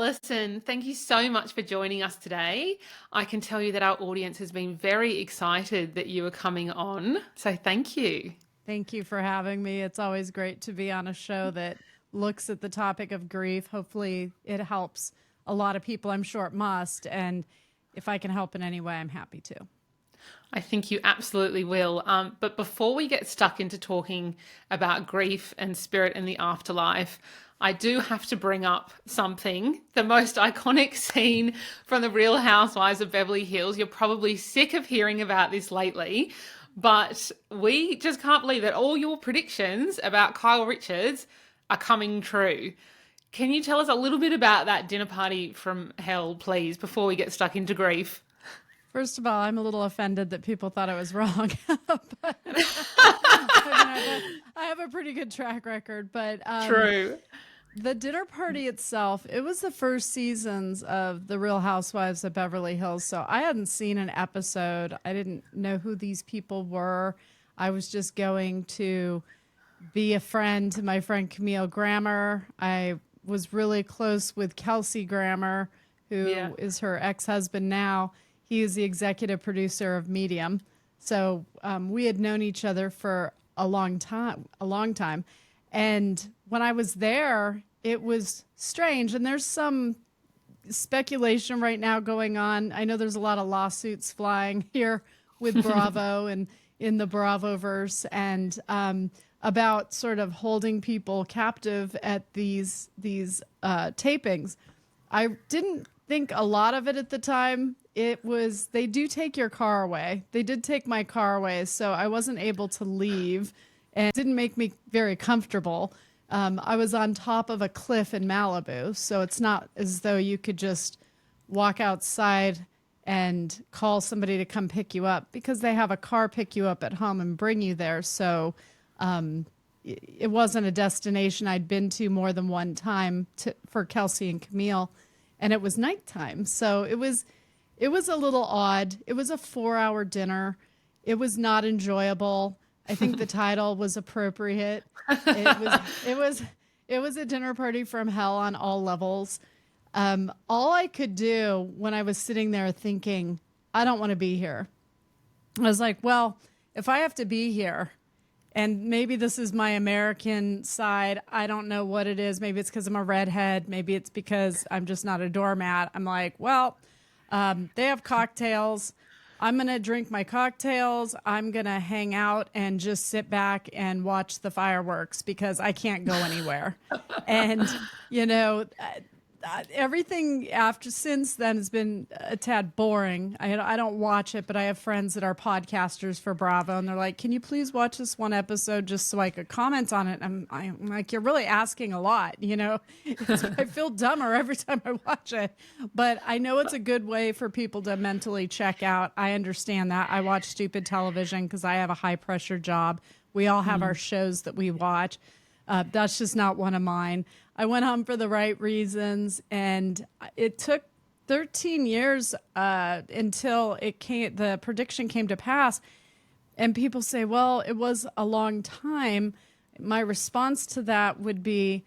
Alison, thank you so much for joining us today. I can tell you that our audience has been very excited that you are coming on. So thank you. Thank you for having me. It's always great to be on a show that looks at the topic of grief. Hopefully, it helps a lot of people. I'm sure it must. And if I can help in any way, I'm happy to. I think you absolutely will. But before we get stuck into talking about grief and spirit and the afterlife, I do have to bring up something, the most iconic scene from the Real Housewives of Beverly Hills. You're probably sick of hearing about this lately, but we just can't believe that all your predictions about Kyle Richards are coming true. Can you tell us a little bit about that dinner party from hell, please, before we get stuck into grief? First of all, I'm a little offended that people thought I was wrong. But, I have a pretty good track record. But True. the dinner party itself, it was the first seasons of The Real Housewives of Beverly Hills. So I hadn't seen an episode. I didn't know who these people were. I was just going to be a friend to my friend Camille Grammer. I was really close with Kelsey Grammer, who is her ex-husband now. He is the executive producer of Medium. So we had known each other for a long time. And when I was there, it was strange. And there's some speculation right now going on. I know there's a lot of lawsuits flying here with Bravo and in the Bravoverse, and about sort of holding people captive at these tapings. I didn't think a lot of it at the time. It was, they do take your car away. They did take my car away, so I wasn't able to leave, and it didn't make me very comfortable. I was on top of a cliff in Malibu, so it's not as though you could just walk outside and call somebody to come pick you up, because they have a car pick you up at home and bring you there. So it wasn't a destination I'd been to more than one time for Kelsey and Camille, and it was nighttime. So it was a little odd. It was a 4-hour dinner. It was not enjoyable. I think the title was appropriate. It was a dinner party from hell on all levels. All I could do when I was sitting there thinking, I don't want to be here, I was like, well, if I have to be here, and maybe this is my American side, I don't know what it is. Maybe it's because I'm a redhead. Maybe it's because I'm just not a doormat. I'm like, well, they have cocktails. I'm going to drink my cocktails. I'm going to hang out and just sit back and watch the fireworks because I can't go anywhere. And, everything since then has been a tad boring. I don't watch it, but I have friends that are podcasters for Bravo, and they're like, can you please watch this one episode just so I could comment on it? I'm like, you're really asking a lot, I feel dumber every time I watch it, but I know it's a good way for people to mentally check out. I understand that. I watch stupid television because I have a high pressure job. We all have our shows that we watch. That's just not one of mine. I went home for the right reasons, and it took 13 years until the prediction came to pass. And people say, well, it was a long time. My response to that would be,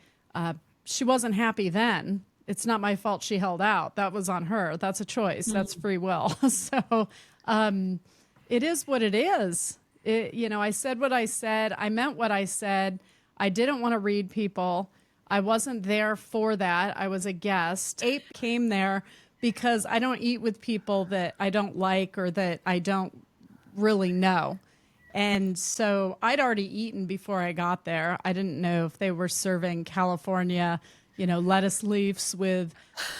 she wasn't happy then. It's not my fault she held out. That was on her. That's a choice. That's free will. So it is what it is. I said what I said. I meant what I said. I didn't want to read people. I wasn't there for that. I was a guest. Ape came there because I don't eat with people that I don't like or that I don't really know. And so I'd already eaten before I got there. I didn't know if they were serving California, lettuce leaves with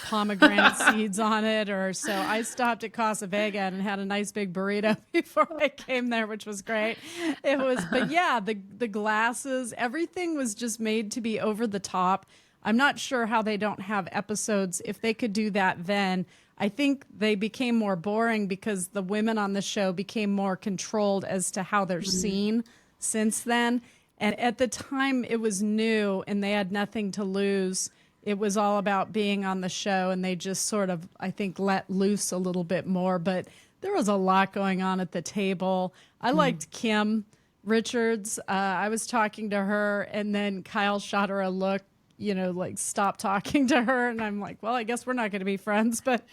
pomegranate seeds on it, or so I stopped at Casa Vega and had a nice big burrito before I came there, which was great. But yeah, the glasses, everything was just made to be over the top. I'm not sure how they don't have episodes. If they could do that then, I think they became more boring because the women on the show became more controlled as to how they're seen since then. And at the time, it was new, and they had nothing to lose. It was all about being on the show, and they just sort of, I think, let loose a little bit more. But there was a lot going on at the table. I liked Kim Richards. I was talking to her, and then Kyle shot her a look, like stop talking to her. And I'm like, well, I guess we're not going to be friends, but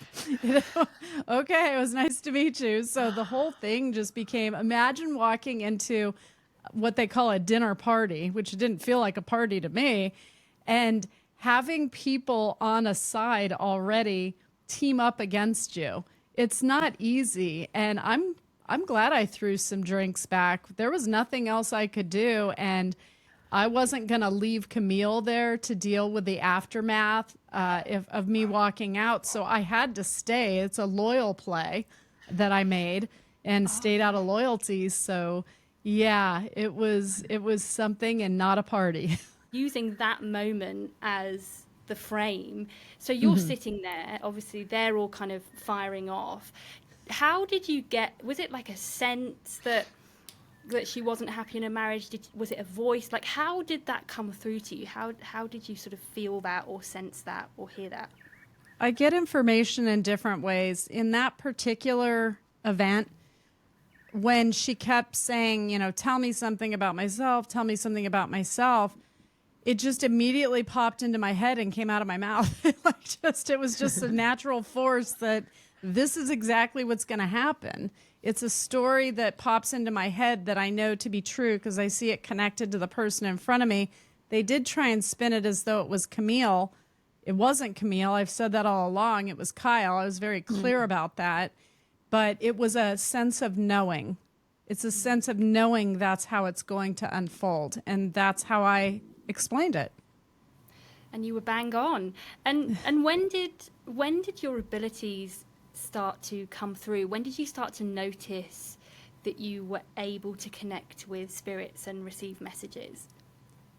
okay, it was nice to meet you. So the whole thing just became, imagine walking into what they call a dinner party, which didn't feel like a party to me, and having people on a side already team up against you. It's not easy. And I'm glad I threw some drinks back. There was nothing else I could do. And I wasn't going to leave Camille there to deal with the aftermath of me walking out. So I had to stay. It's a loyal play that I made and stayed out of loyalty. So yeah, it was something and not a party. Using that moment as the frame. So you're sitting there, obviously they're all kind of firing off. How did you was it like a sense that she wasn't happy in her marriage? Was it a voice? Like, how did that come through to you? How did you sort of feel that or sense that or hear that? I get information in different ways. In that particular event, when she kept saying, tell me something about myself, it just immediately popped into my head and came out of my mouth. It was just a natural force that this is exactly what's going to happen. It's a story that pops into my head that I know to be true because I see it connected to the person in front of me. They did try and spin it as though it was Camille. It wasn't Camille. I've said that all along. It was Kyle. I was very clear about that. But it was a sense of knowing. It's a sense of knowing that's how it's going to unfold. And that's how I explained it. And you were bang on. And when did your abilities start to come through? When did you start to notice that you were able to connect with spirits and receive messages?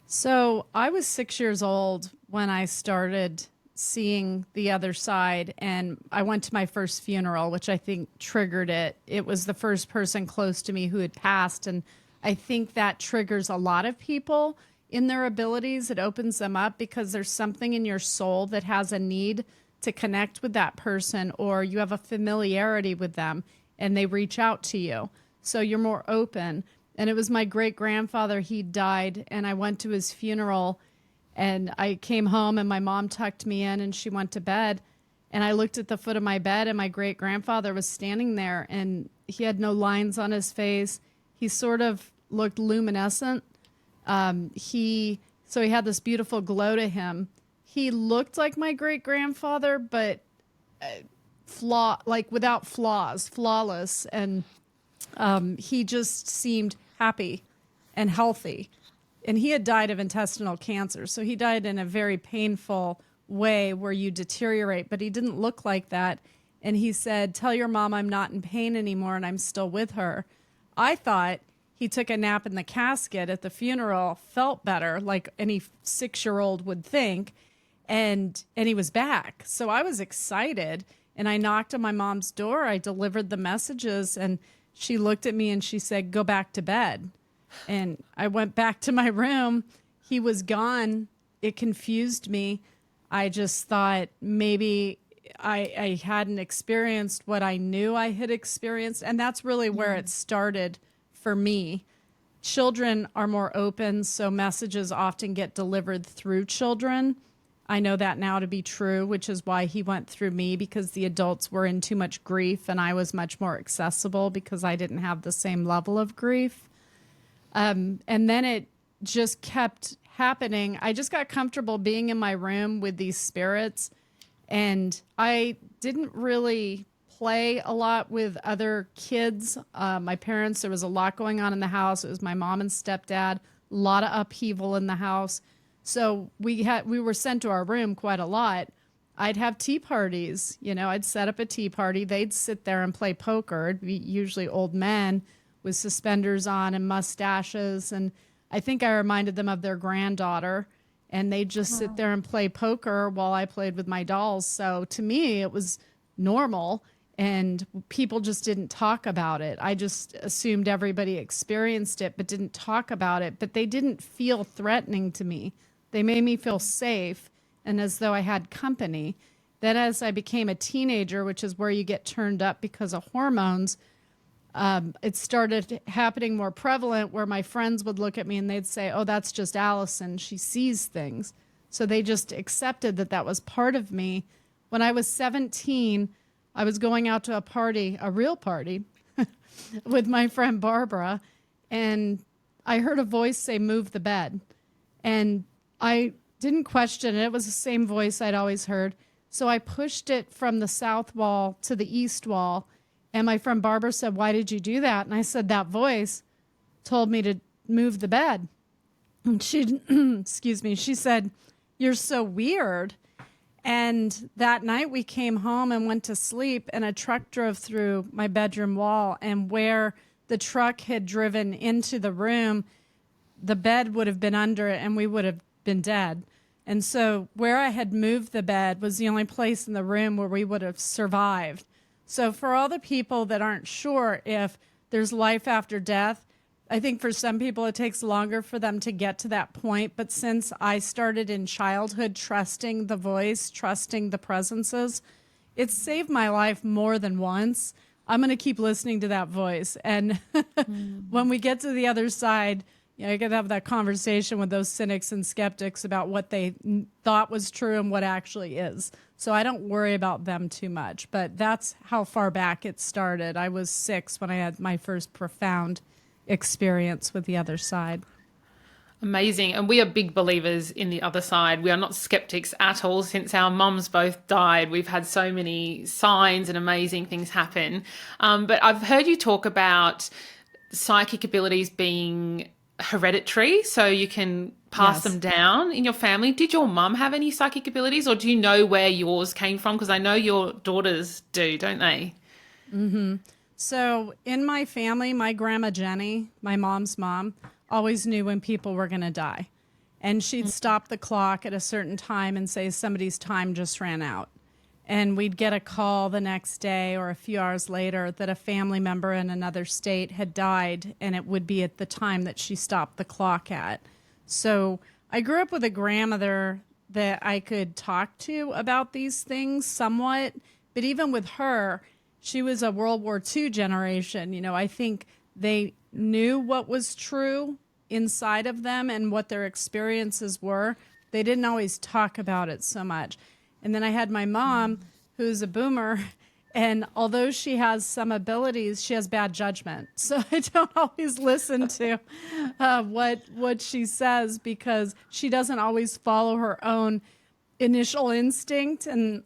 So I was 6 years old when I started seeing the other side, and I went to my first funeral, which I think triggered it. It was the first person close to me who had passed, and I think that triggers a lot of people in their abilities. It opens them up because there's something in your soul that has a need to connect with that person, or you have a familiarity with them and they reach out to you. So you're more open. And it was my great-grandfather. He died, and I went to his funeral, and I came home and my mom tucked me in and she went to bed. And I looked at the foot of my bed and my great-grandfather was standing there, and he had no lines on his face. He sort of looked luminescent. He had this beautiful glow to him. He looked like my great-grandfather, but without flaws, flawless. And he just seemed happy and healthy. And he had died of intestinal cancer. So he died in a very painful way where you deteriorate, but he didn't look like that. And he said, tell your mom I'm not in pain anymore and I'm still with her. I thought he took a nap in the casket at the funeral, felt better, like any 6-year-old would think, and he was back. So I was excited, and I knocked on my mom's door. I delivered the messages, and she looked at me and she said, go back to bed. And I went back to my room. He was gone. It confused me. I just thought maybe I hadn't experienced what I knew I had experienced. And that's really where it started for me. Children are more open, so messages often get delivered through children. I know that now to be true, which is why he went through me, because the adults were in too much grief and I was much more accessible because I didn't have the same level of grief. And then it just kept happening. I just got comfortable being in my room with these spirits, and I didn't really play a lot with other kids. My parents, there was a lot going on in the house. It was my mom and stepdad, a lot of upheaval in the house. So we were sent to our room quite a lot. I'd have tea parties. I'd set up a tea party. They'd sit there and play poker. It'd be usually old men with suspenders on and mustaches. And I think I reminded them of their granddaughter. And they'd just sit there and play poker while I played with my dolls. So to me, it was normal. And people just didn't talk about it. I just assumed everybody experienced it, but didn't talk about it. But they didn't feel threatening to me. They made me feel safe and as though I had company. Then as I became a teenager, which is where you get turned up because of hormones, it started happening more prevalent where my friends would look at me and they'd say, oh, that's just Allison. She sees things. So they just accepted that that was part of me. When I was 17, I was going out to a party, a real party, with my friend Barbara, and I heard a voice say, "Move the bed." And I didn't question it. It was the same voice I'd always heard. So I pushed it from the south wall to the east wall. And my friend Barbara said, "Why did you do that?" And I said, "That voice told me to move the bed." And she, excuse me, she said, "You're so weird." And that night we came home and went to sleep, and a truck drove through my bedroom wall. And where the truck had driven into the room, the bed would have been under it and we would have been dead. And so where I had moved the bed was the only place in the room where we would have survived. So for all the people that aren't sure if there's life after death, I think for some people it takes longer for them to get to that point. But since I started in childhood trusting the voice, trusting the presences, it's saved my life more than once. I'm going to keep listening to that voice. And when we get to the other side, I could have that conversation with those cynics and skeptics about what they thought was true and what actually is. So I don't worry about them too much. But that's how far back it started. I was 6 when I had my first profound experience with the other side. Amazing. And we are big believers in the other side. We are not skeptics at all. Since our mums both died, we've had so many signs and amazing things happen. But I've heard you talk about psychic abilities being hereditary, so you can pass them down in your family. Did your mum have any psychic abilities, or do you know where yours came from? Because I know your daughters do, don't they? Mm-hmm. So in my family, my grandma Jenny, my mom's mom, always knew when people were going to die. And she'd stop the clock at a certain time and say somebody's time just ran out. And we'd get a call the next day or a few hours later that a family member in another state had died, and it would be at the time that she stopped the clock at. So I grew up with a grandmother that I could talk to about these things somewhat, but even with her, she was a World War II generation. I think they knew what was true inside of them and what their experiences were. They didn't always talk about it so much. And then I had my mom, who's a boomer, and although she has some abilities, she has bad judgment. So I don't always listen to what she says because she doesn't always follow her own initial instinct. And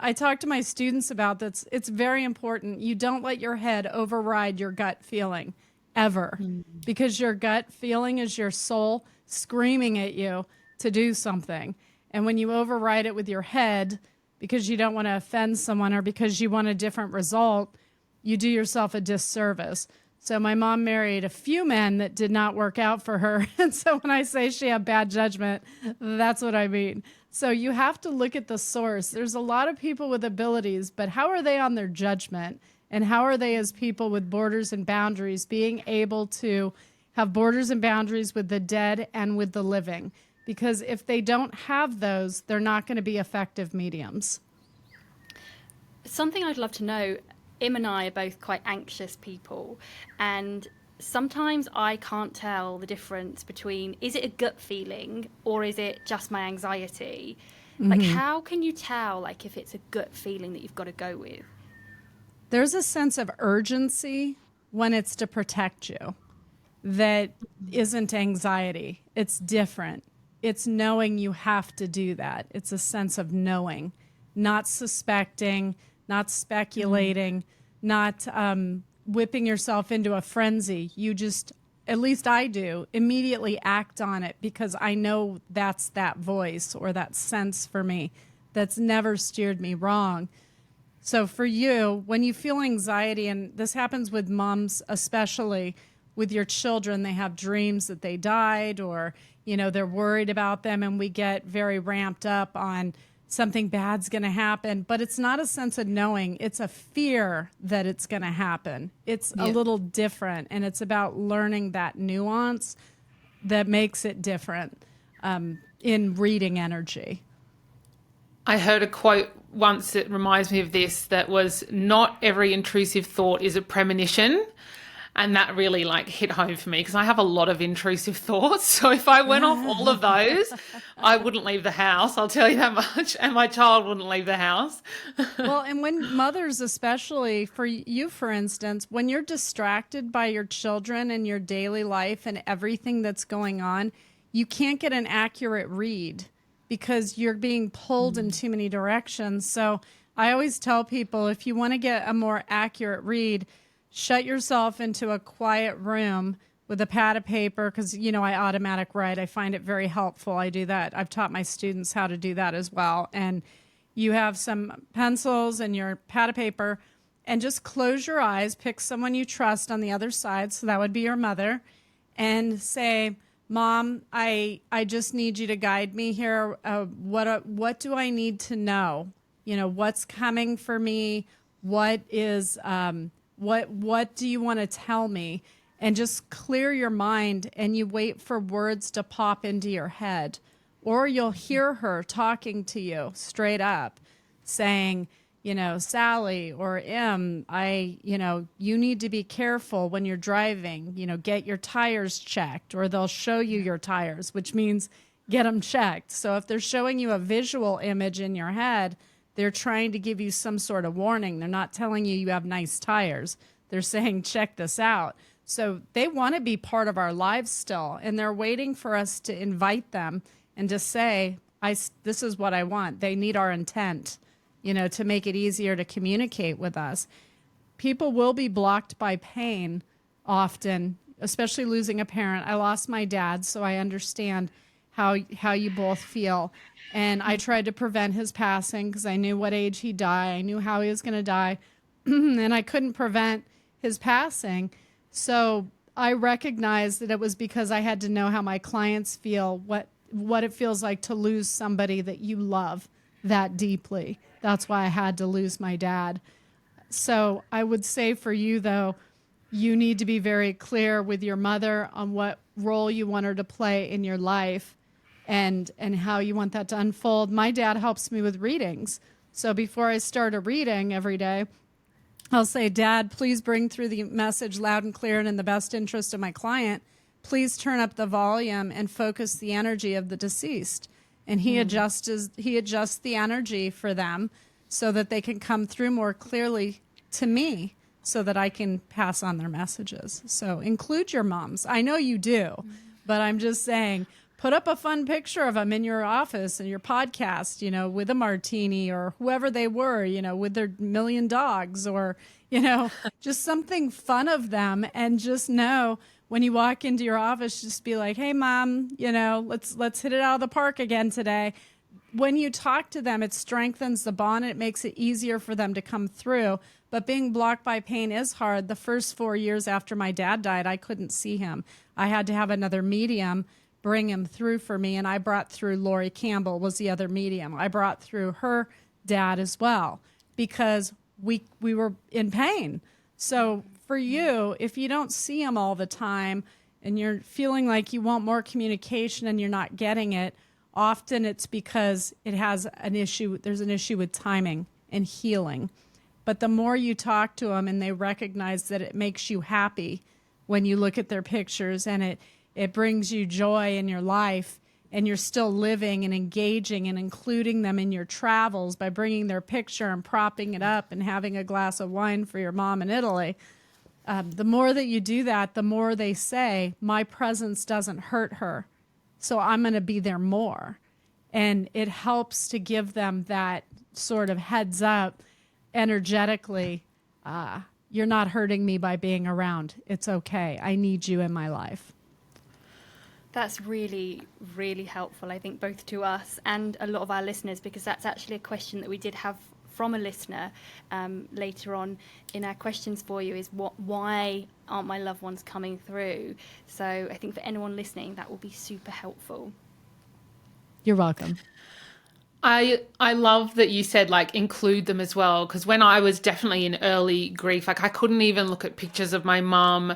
I talk to my students about this. It's very important. You don't let your head override your gut feeling ever, because your gut feeling is your soul screaming at you to do something. And when you override it with your head because you don't want to offend someone or because you want a different result, you do yourself a disservice. So my mom married a few men that did not work out for her. And so when I say she had bad judgment, that's what I mean. So you have to look at the source. There's a lot of people with abilities, but how are they on their judgment? And how are they as people with borders and boundaries being able to have borders and boundaries with the dead and with the living? Because if they don't have those, they're not going to be effective mediums. Something I'd love to know, Im and I are both quite anxious people, and sometimes I can't tell the difference between, is it a gut feeling or is it just my anxiety? Like, how can you tell, like, if it's a gut feeling that you've got to go with? There's a sense of urgency when it's to protect you that isn't anxiety. It's different. It's knowing you have to do that. It's a sense of knowing, not suspecting, not speculating, not whipping yourself into a frenzy. You just, at least I do, immediately act on it because I know that's that voice or that sense for me that's never steered me wrong. So for you, when you feel anxiety, and this happens with moms especially, with your children, they have dreams that they died or, you know, they're worried about them, and we get very ramped up on something bad's going to happen. But it's not a sense of knowing. It's a fear that it's going to happen. It's a little different, and it's about learning that nuance that makes it different in reading energy. I heard a quote once that reminds me of this, that was, not every intrusive thought is a premonition. And that really like hit home for me because I have a lot of intrusive thoughts. So if I went off all of those, I wouldn't leave the house. I'll tell you that much. And my child wouldn't leave the house. Well, and when mothers, especially for you, for instance, when you're distracted by your children and your daily life and everything that's going on, you can't get an accurate read because you're being pulled in too many directions. So I always tell people, if you want to get a more accurate read, shut yourself into a quiet room with a pad of paper, because, you know, I automatic write. I find it very helpful. I do that. I've taught my students how to do that as well. And you have some pencils and your pad of paper, and just close your eyes, pick someone you trust on the other side, so that would be your mother, and say, Mom, I just need you to guide me here. What do I need to know? You know, what's coming for me? What is what do you want to tell me? And just clear your mind, and you wait for words to pop into your head, or you'll hear her talking to you straight up, saying, you know, Sally or you need to be careful when you're driving, you know, get your tires checked, or they'll show you your tires, which means get them checked. So if they're showing you a visual image in your head, they're trying to give you some sort of warning. They're not telling you you have nice tires. They're saying, check this out. So they want to be part of our lives still, and they're waiting for us to invite them and to say, this is what I want. They need our intent, you know, to make it easier to communicate with us. People will be blocked by pain often, especially losing a parent. I lost my dad, so I understand how you both feel. And I tried to prevent his passing because I knew what age he'd die. I knew how he was going to die. And I couldn't prevent his passing. So I recognized that it was because I had to know how my clients feel, what it feels like to lose somebody that you love that deeply. That's why I had to lose my dad. So I would say for you, though, you need to be very clear with your mother on what role you want her to play in your life and how you want that to unfold. My dad helps me with readings. So before I start a reading every day, I'll say, Dad, please bring through the message loud and clear and in the best interest of my client. Please turn up the volume and focus the energy of the deceased. And he adjusts the energy for them so that they can come through more clearly to me so that I can pass on their messages. So include your moms. I know you do, but I'm just saying, put up a fun picture of them in your office and your podcast, you know, with a martini or whoever they were, you know, with their million dogs, or, you know, just something fun of them. And just know when you walk into your office, just be like, hey, Mom, you know, let's hit it out of the park again today. When you talk to them, it strengthens the bond and it makes it easier for them to come through. But being blocked by pain is hard. The first 4 years after my dad died, I couldn't see him. I had to have another medium bring him through for me. And I brought through Lori Campbell was the other medium. I brought through her dad as well because we were in pain. So for you, if you don't see him all the time and you're feeling like you want more communication and you're not getting it, often it's because it has an issue. There's an issue with timing and healing. But the more you talk to them and they recognize that it makes you happy when you look at their pictures and it brings you joy in your life, and you're still living and engaging and including them in your travels by bringing their picture and propping it up and having a glass of wine for your mom in Italy. The more that you do that, the more they say, my presence doesn't hurt her, so I'm going to be there more. And it helps to give them that sort of heads up energetically. You're not hurting me by being around. It's okay. I need you in my life. That's really, really helpful, I think, both to us and a lot of our listeners, because that's actually a question that we did have from a listener later on in our questions for you, is why aren't my loved ones coming through? So I think for anyone listening, that will be super helpful. You're welcome. I love that you said, like, include them as well, because when I was definitely in early grief, like, I couldn't even look at pictures of my mum.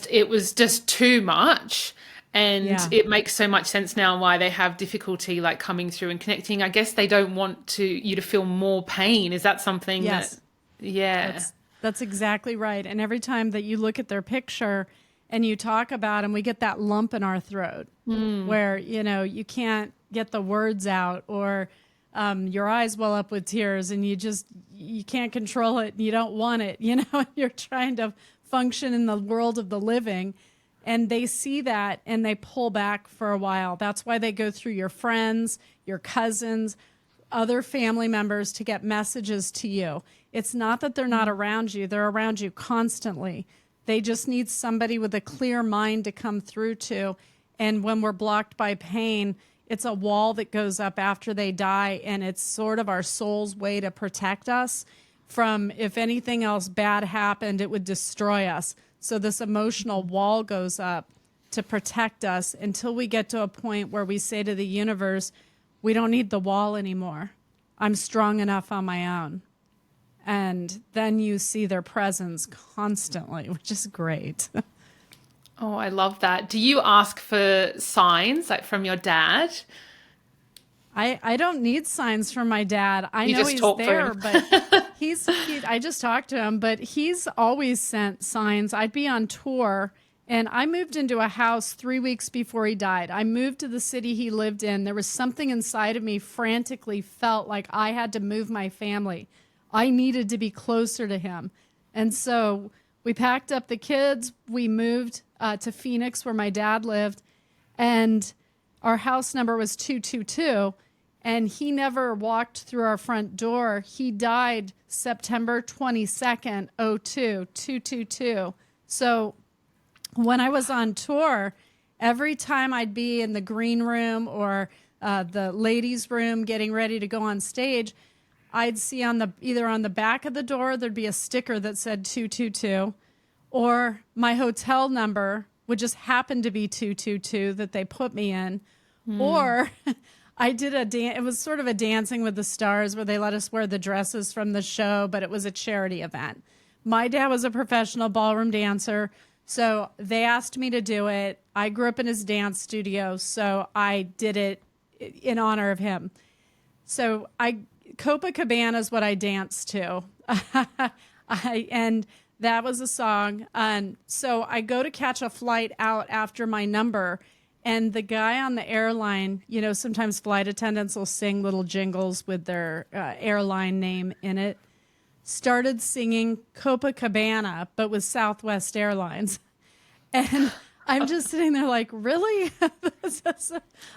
It was just too much. And it makes so much sense now why they have difficulty, like, coming through and connecting. I guess they don't want you to feel more pain. Is that something yes. that, yeah. That's exactly right. And every time that you look at their picture and you talk about them, we get that lump in our throat where, you can't get the words out, or your eyes well up with tears and you can't control it. You don't want it, you're trying to function in the world of the living. And they see that and they pull back for a while. That's why they go through your friends, your cousins, other family members to get messages to you. It's not that they're not around you. They're around you constantly. They just need somebody with a clear mind to come through to. And when we're blocked by pain, it's a wall that goes up after they die. And it's sort of our soul's way to protect us from, if anything else bad happened, it would destroy us. So this emotional wall goes up to protect us until we get to a point where we say to the universe, we don't need the wall anymore. I'm strong enough on my own. And then you see their presence constantly, which is great. Oh, I love that. Do you ask for signs like from your dad? I don't need signs from my dad. I know he's there, but I just talked to him, but he's always sent signs. I'd be on tour, and I moved into a house 3 weeks before he died. I moved to the city he lived in. There was something inside of me frantically felt like I had to move my family. I needed to be closer to him. And so we packed up the kids. We moved to Phoenix, where my dad lived, and our house number was 222. And he never walked through our front door. He died September 22nd, 222. So when I was on tour, every time I'd be in the green room or the ladies' room getting ready to go on stage, I'd see either on the back of the door, there'd be a sticker that said 222, or my hotel number would just happen to be 222 that they put me in. Or I did it was sort of a Dancing with the Stars where they let us wear the dresses from the show, but it was a charity event. My dad was a professional ballroom dancer, so they asked me to do it. I grew up in his dance studio, so I did it in honor of him. So Copacabana is what I danced to. And that was a song. And so I go to catch a flight out after my number, and the guy on the airline, sometimes flight attendants will sing little jingles with their airline name in it, started singing Copacabana, but with Southwest Airlines. And I'm just sitting there like, really? This is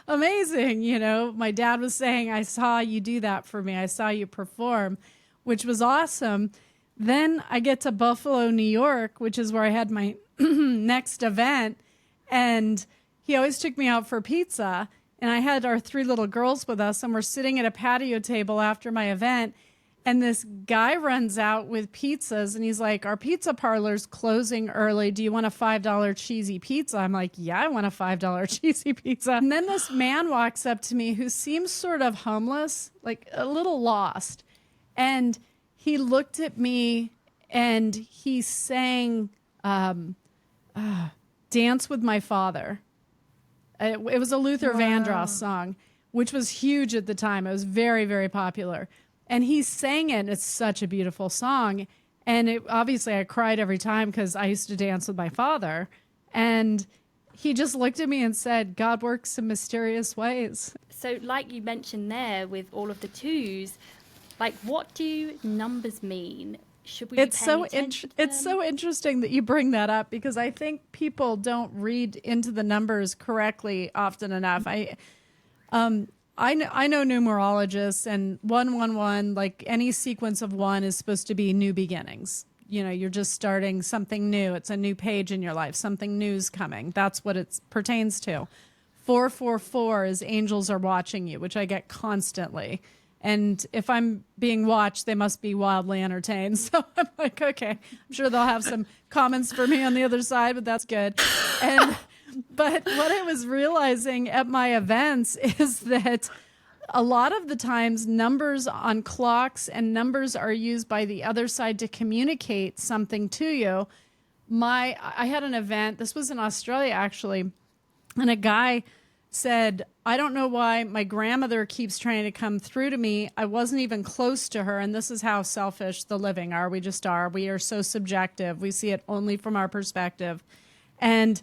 amazing. My dad was saying, I saw you do that for me. I saw you perform, which was awesome. Then I get to Buffalo, New York, which is where I had my next event. And he always took me out for pizza. And I had our 3 little girls with us, and we're sitting at a patio table after my event. And this guy runs out with pizzas, and he's like, our pizza parlor's closing early. Do you want a $5 cheesy pizza? I'm like, yeah, I want a $5 cheesy pizza. And then this man walks up to me who seems sort of homeless, like a little lost. And he looked at me and he sang Dance with My Father. It was a Luther Vandross song, which was huge at the time. It was very, very popular. And he sang it. It's such a beautiful song. And obviously I cried every time because I used to dance with my father. And he just looked at me and said, God works in mysterious ways. So like you mentioned there with all of the twos, like what do numbers mean? Should we be paying attention to them? It's so interesting that you bring that up, because I think people don't read into the numbers correctly often enough. I know numerologists, and 111, like any sequence of 1 is supposed to be new beginnings. You're just starting something new. It's a new page in your life. Something new's coming. That's what it pertains to. 444 is angels are watching you, which I get constantly. And if I'm being watched, they must be wildly entertained. So I'm like, okay, I'm sure they'll have some comments for me on the other side, but that's good. But what I was realizing at my events is that a lot of the times numbers on clocks and numbers are used by the other side to communicate something to you. I had an event, this was in Australia actually, and a guy said, I don't know why my grandmother keeps trying to come through to me. I wasn't even close to her. And this is how selfish the living are. We just are. We are so subjective. We see it only from our perspective. And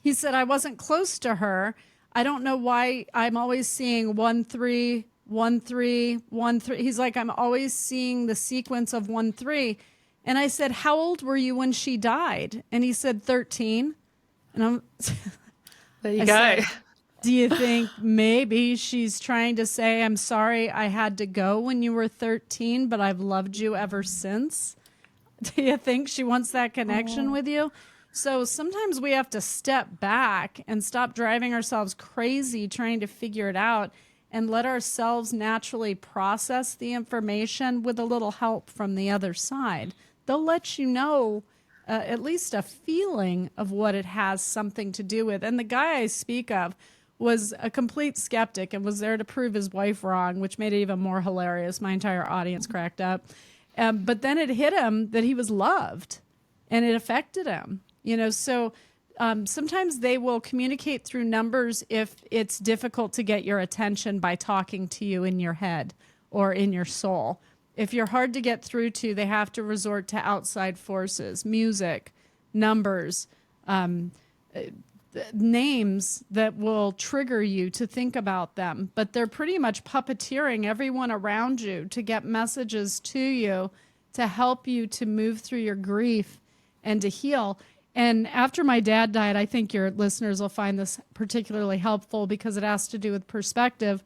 he said, I wasn't close to her. I don't know why I'm always seeing 1 3 1 3 1 3. He's like, I'm always seeing the sequence of 1 3. And I said, how old were you when she died? And he said, 13. And I'm There you go. said, do you think maybe she's trying to say, I'm sorry I had to go when you were 13, but I've loved you ever since? Do you think she wants that connection with you? So sometimes we have to step back and stop driving ourselves crazy trying to figure it out and let ourselves naturally process the information with a little help from the other side. They'll let you know at least a feeling of what it has something to do with. And the guy I speak of was a complete skeptic and was there to prove his wife wrong, which made it even more hilarious. My entire audience cracked up. But then it hit him that he was loved and it affected him. You know, so sometimes they will communicate through numbers if it's difficult to get your attention by talking to you in your head or in your soul. If you're hard to get through to, they have to resort to outside forces, music, numbers, names that will trigger you to think about them. But they're pretty much puppeteering everyone around you to get messages to you to help you to move through your grief and to heal. And after my dad died, I think your listeners will find this particularly helpful because it has to do with perspective.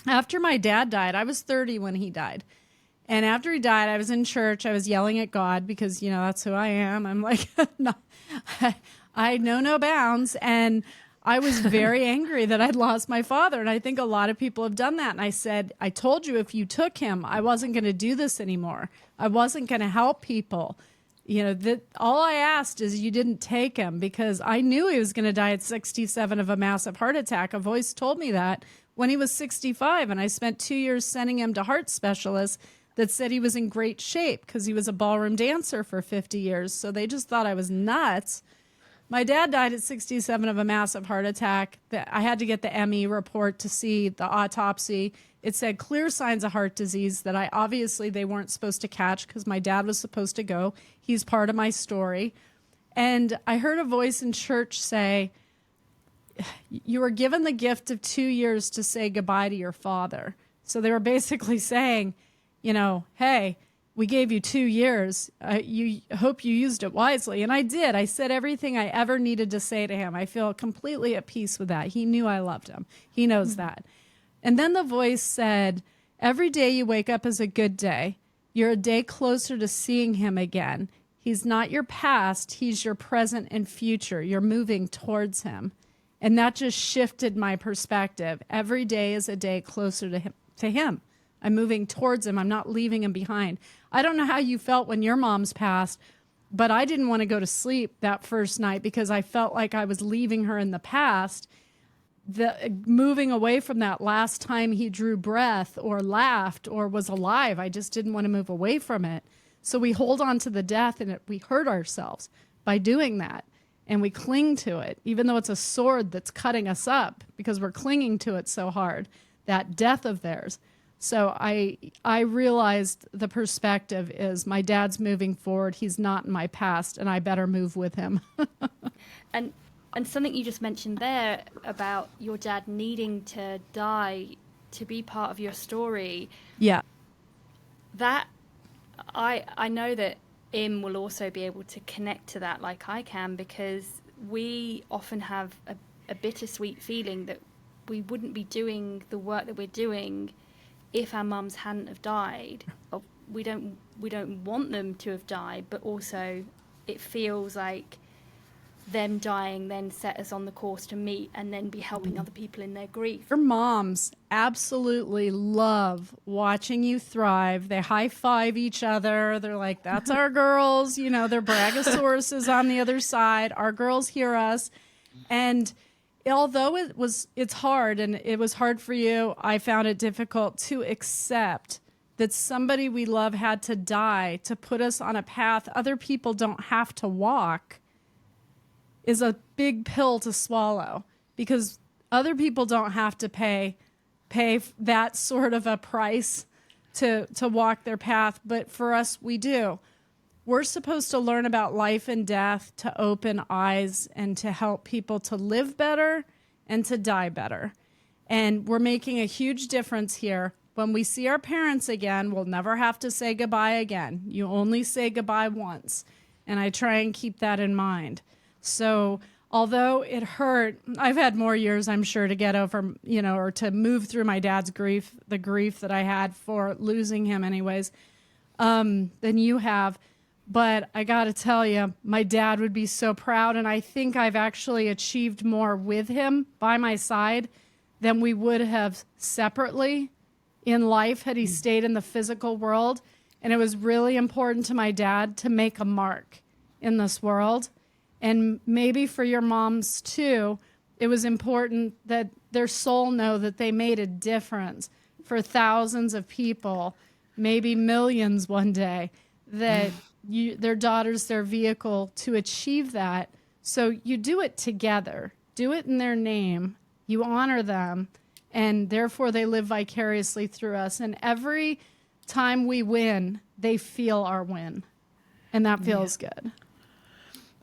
After my dad died, I was 30 when he died. And after he died, I was in church. I was yelling at God because, you know, that's who I am. I'm like, no, I know no bounds. And I was very angry that I'd lost my father. And I think a lot of people have done that. And I said, I told you if you took him, I wasn't going to do this anymore. I wasn't going to help people. You know, that all I asked is you didn't take him because I knew he was going to die at 67 of a massive heart attack. A voice told me that when he was 65. And I spent 2 years sending him to heart specialists that said he was in great shape because he was a ballroom dancer for 50 years. So they just thought I was nuts. My dad died at 67 of a massive heart attack. I had to get the ME report to see the autopsy. It said clear signs of heart disease that obviously they weren't supposed to catch because my dad was supposed to go. He's part of my story. And I heard a voice in church say, you were given the gift of 2 years to say goodbye to your father. So they were basically saying, you know, hey, we gave you 2 years. You hope you used it wisely. And I did. I said everything I ever needed to say to him. I feel completely at peace with that. He knew I loved him. He knows that. And then the voice said, every day you wake up is a good day. You're a day closer to seeing him again. He's not your past. He's your present and future. You're moving towards him. And that just shifted my perspective. Every day is a day closer to him. I'm moving towards him. I'm not leaving him behind. I don't know how you felt when your mom's passed, but I didn't want to go to sleep that first night because I felt like I was leaving her in the past. Moving away from that last time he drew breath or laughed or was alive, I just didn't want to move away from it. So we hold on to the death and we hurt ourselves by doing that. And we cling to it, even though it's a sword that's cutting us up because we're clinging to it so hard, that death of theirs. So I realized the perspective is my dad's moving forward. He's not in my past, and I better move with him. And something you just mentioned there about your dad needing to die to be part of your story. Yeah. That I know that Im will also be able to connect to that like I can, because we often have a bittersweet feeling that we wouldn't be doing the work that we're doing if our mums hadn't have died. We don't want them to have died, but also it feels like them dying then set us on the course to meet and then be helping other people in their grief. Your moms absolutely love watching you thrive. They high-five each other. They're like, that's our girls. You know, they're Brachiosaurus on the other side. Our girls hear us. And although it's hard, and it was hard for you, I found it difficult to accept that somebody we love had to die to put us on a path other people don't have to walk, is a big pill to swallow, because other people don't have to pay that sort of a price to walk their path, but for us, we do. We're supposed to learn about life and death to open eyes and to help people to live better and to die better. And we're making a huge difference here. When we see our parents again, we'll never have to say goodbye again. You only say goodbye once. And I try and keep that in mind. So although it hurt, I've had more years, I'm sure, to get over, or to move through my dad's grief, the grief that I had for losing him anyways, than you have. But I got to tell you, my dad would be so proud. And I think I've actually achieved more with him by my side than we would have separately in life had he stayed in the physical world. And it was really important to my dad to make a mark in this world. And maybe for your moms too, it was important that their soul know that they made a difference for thousands of people, maybe millions one day, that their daughter's their vehicle to achieve that. So you do it together. Do it in their name. You honor them, and therefore they live vicariously through us. And every time we win, they feel our win. And that feels good.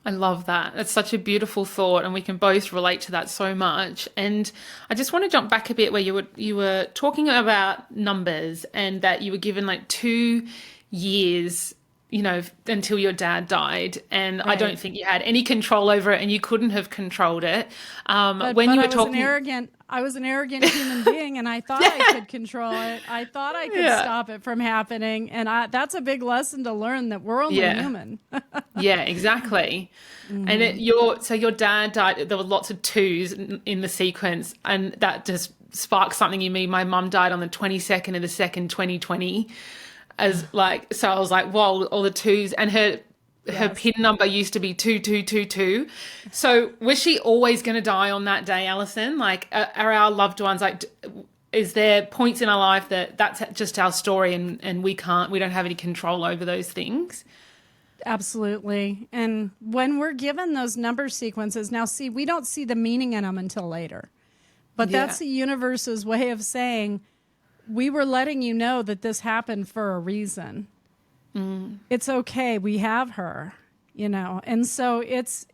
I love that. It's such a beautiful thought, and we can both relate to that so much. And I just want to jump back a bit where you were talking about numbers and that you were given like 2 years, until your dad died. And right. I don't think you had any control over it, and you couldn't have controlled it. I was an arrogant human being, and I thought I could control it. I thought I could stop it from happening. And that's a big lesson to learn, that we're only human. Yeah, exactly. Mm-hmm. And so your dad died. There were lots of 2s in the sequence, and that just sparked something in me. My mum died on the 22nd of the 2nd, 2020. So I was like, whoa, all the 2s, and her PIN number used to be 2222. So was she always going to die on that day, Alison? Like, are our loved ones, like, is there points in our life that's just our story, and we don't have any control over those things? Absolutely. And when we're given those number sequences, now see, we don't see the meaning in them until later, but that's the universe's way of saying, we were letting you know that this happened for a reason. It's okay. We have her, and so it's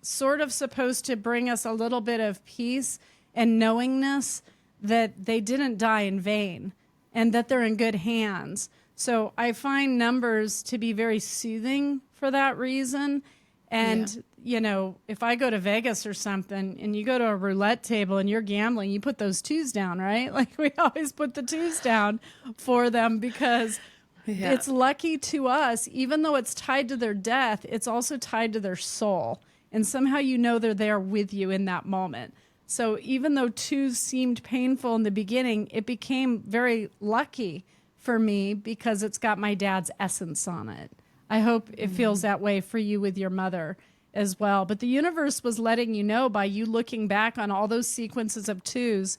sort of supposed to bring us a little bit of peace and knowingness that they didn't die in vain and that they're in good hands. So I find numbers to be very soothing for that reason. And, if I go to Vegas or something and you go to a roulette table and you're gambling, you put those 2s down, right? Like, we always put the 2s down for them, because it's lucky to us, even though it's tied to their death, it's also tied to their soul. And somehow they're there with you in that moment. So even though 2s seemed painful in the beginning, it became very lucky for me because it's got my dad's essence on it. I hope it feels that way for you with your mother as well. But the universe was letting you know, by you looking back on all those sequences of 2s,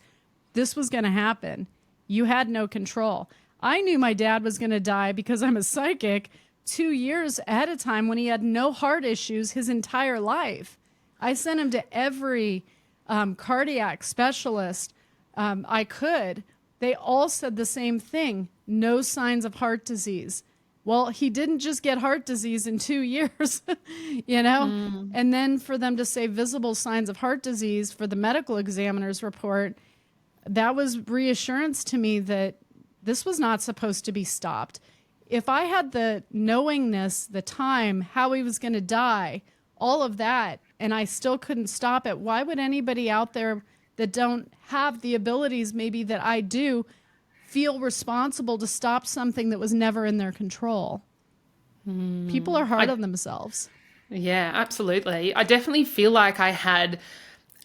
this was going to happen. You had no control. I knew my dad was going to die because I'm a psychic 2 years ahead of time, when he had no heart issues his entire life. I sent him to every cardiac specialist I could. They all said the same thing: no signs of heart disease. Well, he didn't just get heart disease in 2 years, And then for them to say visible signs of heart disease for the medical examiner's report, that was reassurance to me that this was not supposed to be stopped. If I had the knowingness, the time, how he was going to die, all of that, and I still couldn't stop it, why would anybody out there that don't have the abilities maybe that I do feel responsible to stop something that was never in their control? People are hard on themselves. Yeah, absolutely. I definitely feel like I had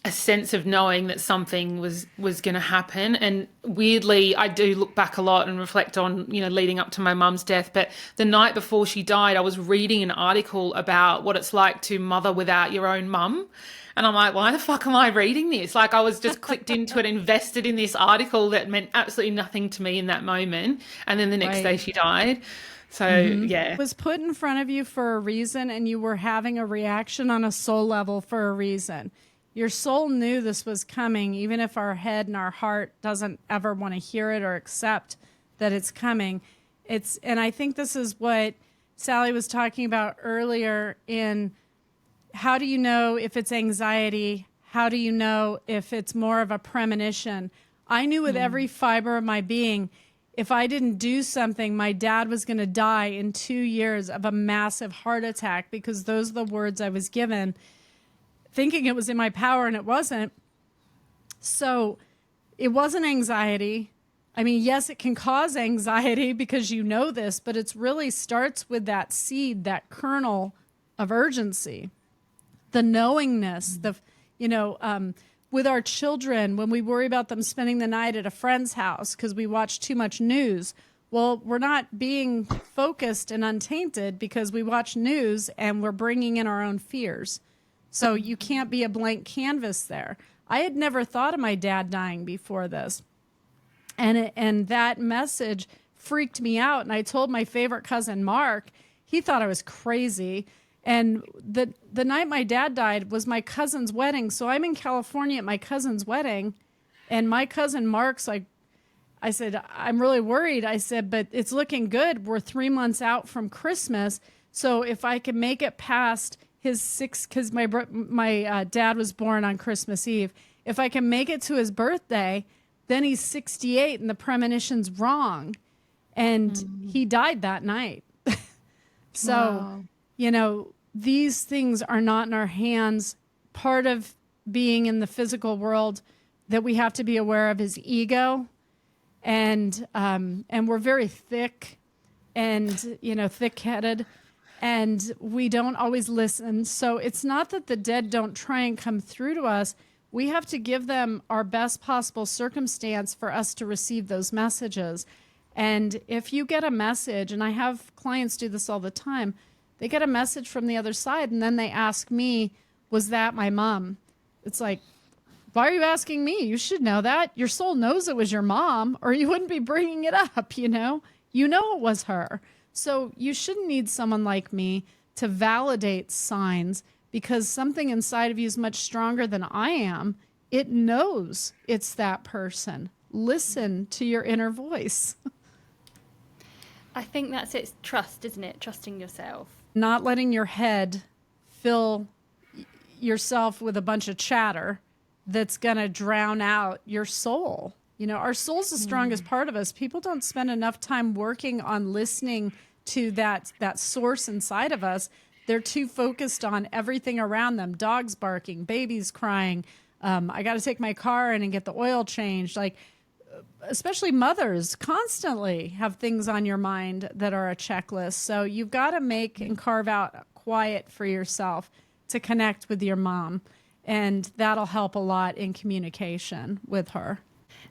a sense of knowing that something was going to happen. And weirdly, I do look back a lot and reflect on, leading up to my mum's death. But the night before she died, I was reading an article about what it's like to mother without your own mum. And I'm like, why the fuck am I reading this? Like, I was just clicked into it, invested in this article that meant absolutely nothing to me in that moment. And then the next day she died. So, It was put in front of you for a reason, and you were having a reaction on a soul level for a reason. Your soul knew this was coming, even if our head and our heart doesn't ever want to hear it or accept that it's coming. And I think this is what Sally was talking about earlier in how do you know if it's anxiety? How do you know if it's more of a premonition? I knew with every fiber of my being, if I didn't do something, my dad was going to die in 2 years of a massive heart attack, because those are the words I was given, thinking it was in my power, and it wasn't. So it wasn't anxiety. I mean, yes, it can cause anxiety because you know this, but it really starts with that seed, that kernel of urgency, the knowingness, with our children, when we worry about them spending the night at a friend's house because we watch too much news. Well, we're not being focused and untainted because we watch news and we're bringing in our own fears. So you can't be a blank canvas there. I had never thought of my dad dying before this. And that message freaked me out. And I told my favorite cousin, Mark. He thought I was crazy. And the night my dad died was my cousin's wedding. So I'm in California at my cousin's wedding. And my cousin Mark's like, I said, I'm really worried. I said, but it's looking good. We're 3 months out from Christmas. So if I can make it past his because my dad was born on Christmas Eve. If I can make it to his birthday, then he's 68 and the premonition's wrong. And he died that night. So, Wow. These things are not in our hands. Part of being in the physical world that we have to be aware of is ego. And we're very thick and, thick-headed, and we don't always listen. So it's not that the dead don't try and come through to us. We have to give them our best possible circumstance for us to receive those messages. And if you get a message, and I have clients do this all the time, they get a message from the other side, and then they ask me, was that my mom? It's like, why are you asking me? You should know that. Your soul knows it was your mom, or you wouldn't be bringing it up, You know it was her. So you shouldn't need someone like me to validate signs, because something inside of you is much stronger than I am. It knows it's that person. Listen to your inner voice. I think that's it. Trust, isn't it? Trusting yourself. Not letting your head fill yourself with a bunch of chatter that's going to drown out your soul. Our soul's the strongest part of us. People don't spend enough time working on listening to that source inside of us. They're too focused on everything around them. Dogs barking, babies crying. I got to take my car in and get the oil changed. Like, especially mothers constantly have things on your mind that are a checklist. So you've got to make and carve out quiet for yourself to connect with your mom. And that'll help a lot in communication with her.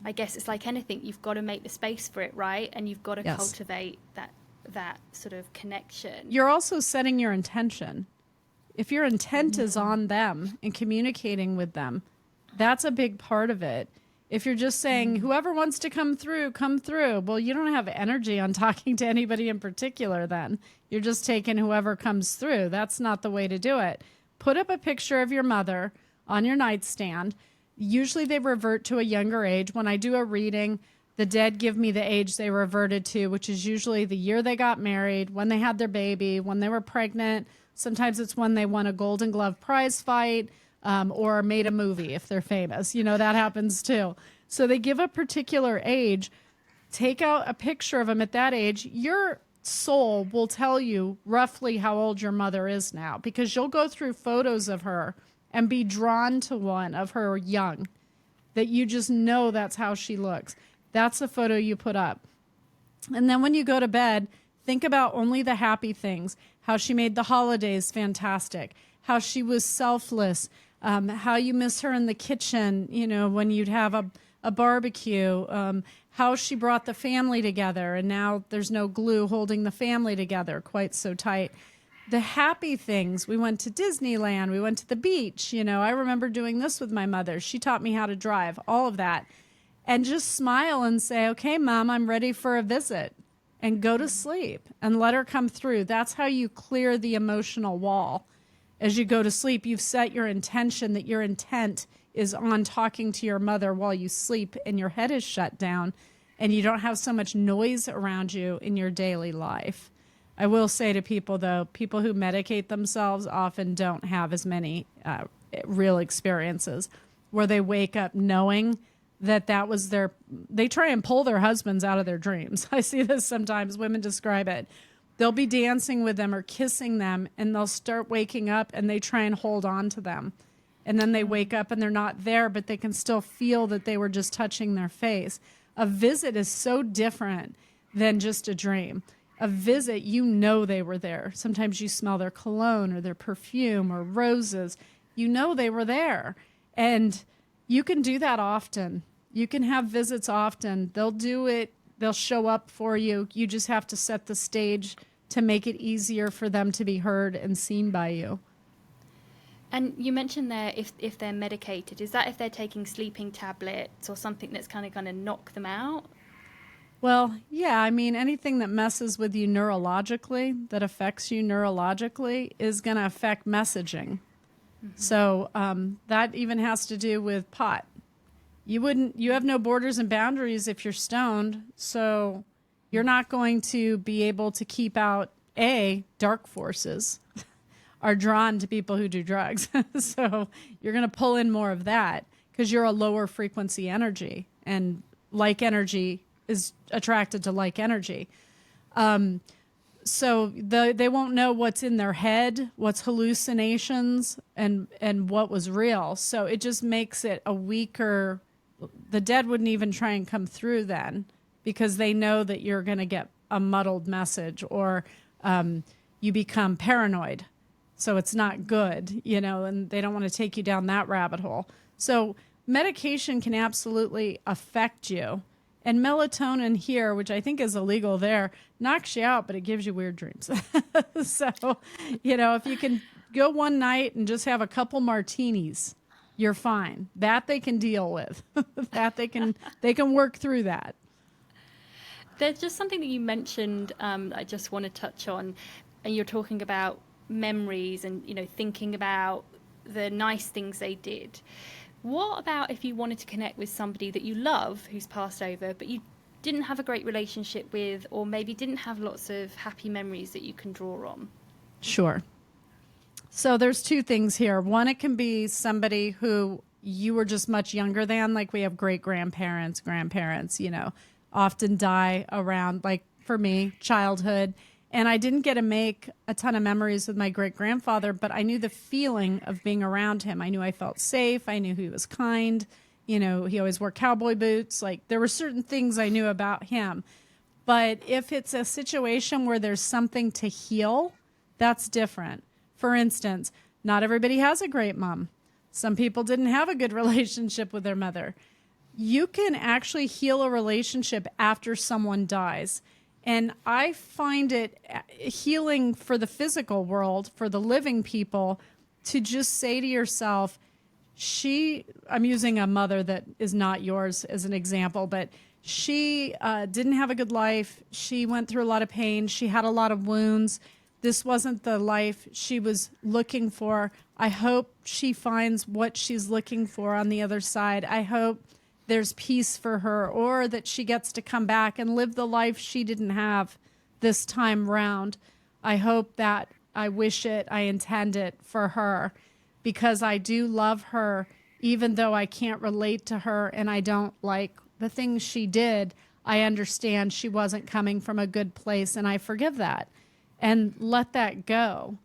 I guess it's like anything. You've got to make the space for it, right? And you've got to Yes. cultivate that sort of connection. You're also setting your intention. If your intent is on them and communicating with them, that's a big part of it. If you're just saying, whoever wants to come through, well, you don't have energy on talking to anybody in particular then. You're just taking whoever comes through. That's not the way to do it. Put up a picture of your mother on your nightstand. Usually they revert to a younger age. When I do a reading, the dead give me the age they reverted to, which is usually the year they got married, when they had their baby, when they were pregnant. Sometimes it's when they won a Golden Glove prize fight. Or made a movie if they're famous. That happens too. So they give a particular age. Take out a picture of them at that age. Your soul will tell you roughly how old your mother is now, because you'll go through photos of her and be drawn to one of her young, that you just know that's how she looks. That's the photo you put up. And then when you go to bed, think about only the happy things, how she made the holidays fantastic, how she was selfless, how you miss her in the kitchen, when you'd have a barbecue, how she brought the family together, and now there's no glue holding the family together quite so tight. The happy things, we went to Disneyland, we went to the beach, I remember doing this with my mother. She taught me how to drive, all of that. And just smile and say, okay, Mom, I'm ready for a visit, and go to sleep and let her come through. That's how you clear the emotional wall. As you go to sleep, you've set your intention that your intent is on talking to your mother while you sleep and your head is shut down and you don't have so much noise around you in your daily life. I will say to people, though, people who medicate themselves often don't have as many real experiences where they wake up knowing that was they try and pull their husbands out of their dreams. I see this sometimes. Women describe it. They'll be dancing with them or kissing them, and they'll start waking up, and they try and hold on to them. And then they wake up, and they're not there, but they can still feel that they were just touching their face. A visit is so different than just a dream. A visit, you know they were there. Sometimes you smell their cologne or their perfume or roses. You know they were there. And you can do that often. You can have visits often. They'll do it. They'll show up for you. You just have to set the stage to make it easier for them to be heard and seen by you. And you mentioned there if they're medicated, is that if they're taking sleeping tablets or something that's kind of going to knock them out? Well, yeah, I mean, anything that messes with you neurologically, that affects you neurologically, is going to affect messaging. Mm-hmm. So that even has to do with pot. You have no borders and boundaries if you're stoned, so you're not going to be able to keep out, dark forces are drawn to people who do drugs. So you're going to pull in more of that because you're a lower frequency energy, and like energy is attracted to like energy. So they won't know what's in their head, what's hallucinations, and what was real. So it just makes it a weaker. The dead wouldn't even try and come through then because they know that you're going to get a muddled message or you become paranoid. So it's not good, and they don't want to take you down that rabbit hole. So medication can absolutely affect you. And melatonin here, which I think is illegal there, knocks you out, but it gives you weird dreams. So, if you can go one night and just have a couple martinis, you're fine. That they can deal with. That they can work through that. There's just something that you mentioned I just want to touch on. And you're talking about memories and, thinking about the nice things they did. What about if you wanted to connect with somebody that you love who's passed over, but you didn't have a great relationship with, or maybe didn't have lots of happy memories that you can draw on? Sure. So there's two things here. One, it can be somebody who you were just much younger than, like we have great-grandparents, grandparents, often die around, like for me, childhood. And I didn't get to make a ton of memories with my great-grandfather, but I knew the feeling of being around him. I knew I felt safe. I knew he was kind. He always wore cowboy boots. Like, there were certain things I knew about him. But if it's a situation where there's something to heal, that's different. For instance, not everybody has a great mom. Some people didn't have a good relationship with their mother. You can actually heal a relationship after someone dies. And I find it healing for the physical world, for the living people, to just say to yourself, I'm using a mother that is not yours as an example, but she didn't have a good life. She went through a lot of pain. She had a lot of wounds. This wasn't the life she was looking for. I hope she finds what she's looking for on the other side. I hope there's peace for her, or that she gets to come back and live the life she didn't have this time round. I hope that, I wish it, I intend it for her, because I do love her, even though I can't relate to her and I don't like the things she did. I understand she wasn't coming from a good place, and I forgive that and let that go.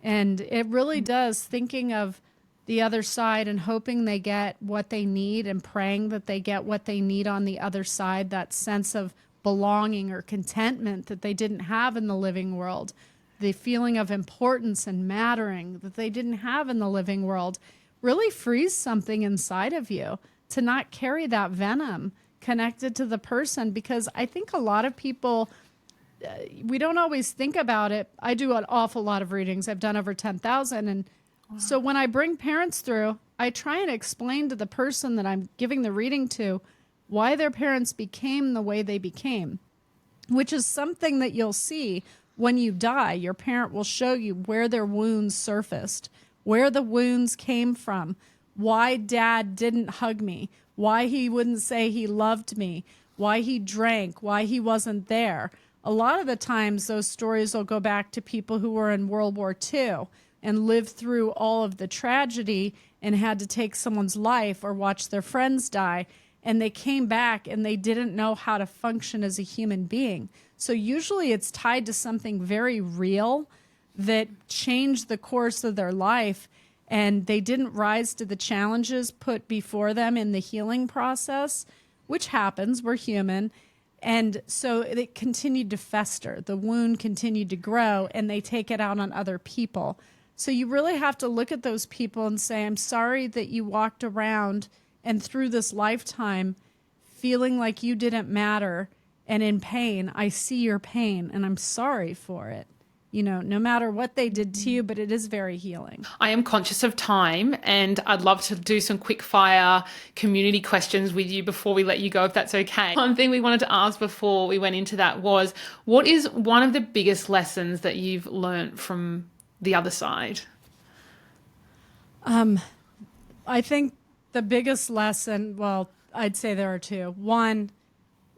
And it really does, thinking of the other side and hoping they get what they need and praying that they get what they need on the other side, that sense of belonging or contentment that they didn't have in the living world, the feeling of importance and mattering that they didn't have in the living world, really frees something inside of you to not carry that venom connected to the person. Because I think a lot of people, we don't always think about it. I do an awful lot of readings. I've done over 10,000, and so when I bring parents through, I try and explain to the person that I'm giving the reading to why their parents became the way they became, which is something that you'll see when you die, your parent will show you where their wounds surfaced, where the wounds came from, why dad didn't hug me, why he wouldn't say he loved me, why he drank, why he wasn't there. A lot of the times those stories will go back to people who were in World War II and lived through all of the tragedy and had to take someone's life or watch their friends die. And they came back and they didn't know how to function as a human being. So usually it's tied to something very real that changed the course of their life, and they didn't rise to the challenges put before them in the healing process, which happens. We're human. And so it continued to fester. The wound continued to grow, and they take it out on other people. So you really have to look at those people and say, I'm sorry that you walked around and through this lifetime feeling like you didn't matter and in pain. I see your pain, and I'm sorry for it. You know, no matter what they did to you, but it is very healing. I am conscious of time, and I'd love to do some quick fire community questions with you before we let you go, if that's okay. One thing we wanted to ask before we went into that was, what is one of the biggest lessons that you've learned from the other side? I think the biggest lesson, well, I'd say there are two. One,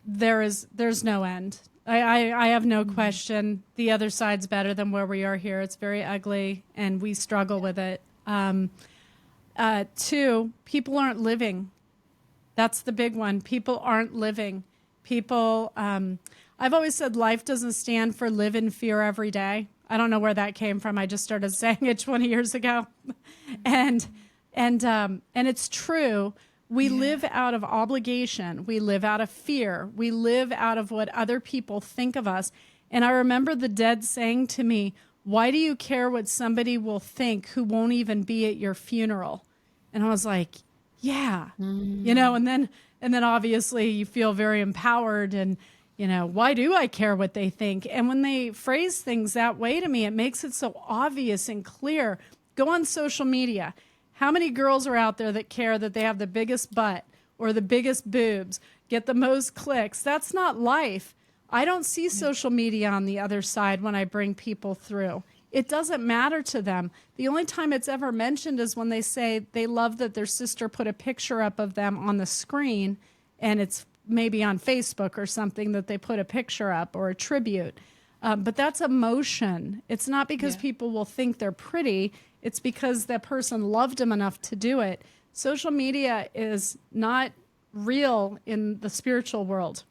there's no end. I have no question. The other side's better than where we are here. It's very ugly, and we struggle with it. Two, people aren't living. That's the big one. People aren't living. People, I've always said life doesn't stand for live in fear every day. I don't know where that came from. I just started saying it 20 years ago. And it's true. We live out of obligation. We live out of fear. We live out of what other people think of us. And I remember the dead saying to me, why do you care what somebody will think who won't even be at your funeral? And I was like, yeah, you know, and then obviously you feel very empowered and, you know, why do I care what they think? And when they phrase things that way to me, it makes it so obvious and clear. Go on social media. How many girls are out there that care that they have the biggest butt or the biggest boobs, get the most clicks? That's not life. I don't see social media on the other side when I bring people through. It doesn't matter to them. The only time it's ever mentioned is when they say they love that their sister put a picture up of them on the screen, and it's maybe on Facebook or something that they put a picture up or a tribute. But that's emotion. It's not because people will think they're pretty. It's because that person loved them enough to do it. Social media is not real in the spiritual world,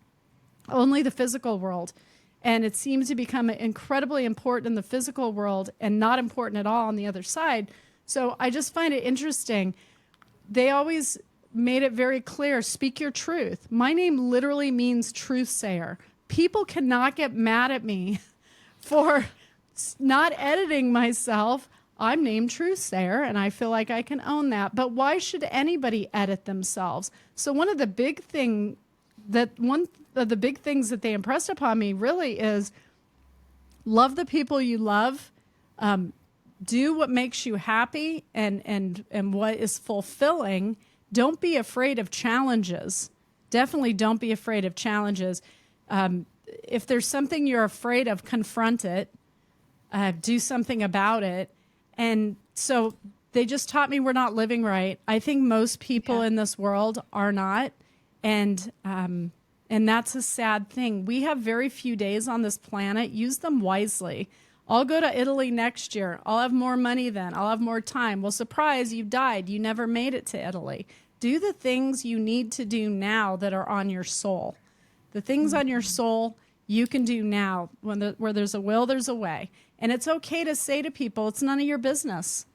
only the physical world. And it seems to become incredibly important in the physical world and not important at all on the other side. So I just find it interesting. They always made it very clear, speak your truth. My name literally means truth sayer. People cannot get mad at me for not editing myself. I'm named Truth Sayer, and I feel like I can own that. But why should anybody edit themselves? So one of the big things that they impressed upon me really is love the people you love, do what makes you happy and what is fulfilling. Don't be afraid of challenges. Definitely don't be afraid of challenges. If there's something you're afraid of, confront it. Do something about it. And so they just taught me we're not living right. I think most people in this world are not. And that's a sad thing. We have very few days on this planet. Use them wisely. I'll go to Italy next year. I'll have more money then. I'll have more time. Well, surprise, you died. You never made it to Italy. Do the things you need to do now that are on your soul. The things on your soul you can do now. Where there's a will, there's a way. And it's okay to say to people, it's none of your business.